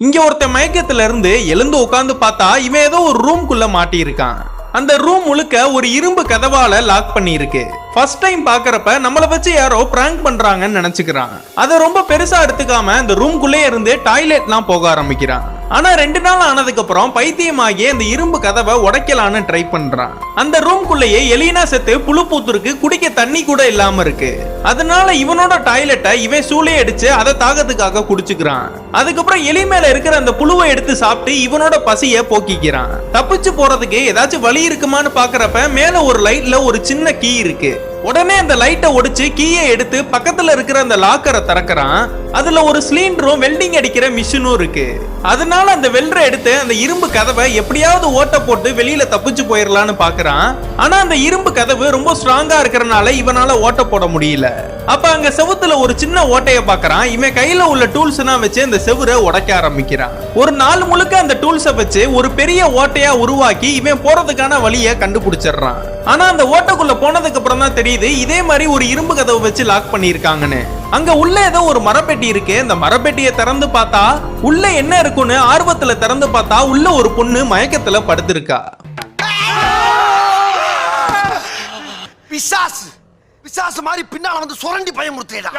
இங்க ஒருத்தன் மயக்கத்துல இருந்து எழுந்து உட்கார்ந்து பார்த்தா இவன் ஏதோ ஒரு ரூம்குள்ள மாட்டி இருக்கான். அந்த ரூம் முழுக்க ஒரு இரும்பு கதவால லாக் பண்ணி இருக்கு. ஃபர்ஸ்ட் டைம் பாக்குறப்ப நம்மள வச்சு யாரோ பிராங்க் பண்றாங்கன்னு நினைச்சுக்கிறான். அதை ரொம்ப பெருசா எடுத்துக்காம இந்த ரூம்குள்ளே இருந்து டாய்லெட்லாம் போக ஆரம்பிக்கிறான். ஆனா 2 நாள் ஆனதுக்கு அப்புறம் பைத்தியமாகி அந்த இரும்பு கதவை உடைக்கலான்னு ட்ரை பண்றான். அந்த ரூம்குள்ளேயே எலினா செத்து புழு பூத்துருக்கு, குடிக்க தண்ணி கூட இல்லாம இருக்கு. அதனால இவனோட டாய்லெட்டை இவன் சூளே அடிச்சு அதை தாகத்துக்காக குடிச்சுக்கிறான். அதுக்கப்புறம் எலி மேல இருக்கிற அந்த புழுவை எடுத்து சாப்பிட்டு இவனோட பசிய போக்கிக்கிறான். தப்பிச்சு போறதுக்கு ஏதாச்சும் வழி இருக்குமான்னு பாக்குறப்ப மேல ஒரு லைட்ல ஒரு சின்ன கீ இருக்கு. உடனே அந்த லைட்டை ஒடிச்சு கீயை எடுத்து பக்கத்துல இருக்கிற அந்த லாக்கரை திறக்கிறான். அதுல ஒரு சிலிண்டரும் வெல்டிங் அடிக்கிற மிஷினும் இருக்கு. அதனால அந்த வெல்டரை எடுத்து அந்த இரும்பு கதவை எப்படியாவது ஓட்ட போட்டு வெளியில தப்பிச்சு போயிடலான்னு பாக்குறான். ஆனா அந்த இரும்பு கதவு ரொம்ப ஸ்ட்ராங்கா இருக்கிறனால இவனால ஓட்ட போட முடியல. அப்ப அங்க செவுத்துல ஒரு சின்ன ஓட்டைய பாக்குறான். இவன் கையில உள்ள டூல்ஸ் வச்சு அந்த செவுரை உடைக்க ஆரம்பிக்கிறான். ஒரு நாள் முழுக்க அந்த டூல்ஸை வச்சு ஒரு பெரிய ஓட்டையா உருவாக்கி இவன் போறதுக்கான வழியை கண்டுபிடிச்சிடுறான். ஆனா அந்த ஓட்டைக்குள்ள போனதுக்கு அப்புறம் தான் தெரியுது இதே மாதிரி ஒரு இரும்பு கதவை வச்சு லாக் பண்ணிருக்காங்கன்னு. அங்க உள்ள ஏதோ ஒரு மரப்பெட்டி இருக்கு. அந்த மரப்பெட்டியை திறந்து பார்த்தா உள்ள என்ன இருக்குன்னு ஆர்வத்துல திறந்து பார்த்தா உள்ள ஒரு பொண்ணு மயக்கத்துல படுத்திருக்கா. பிசாசு பிசாசு மாதிரி பின்னால வந்து சுரண்டி பயமுறுத்தேடா.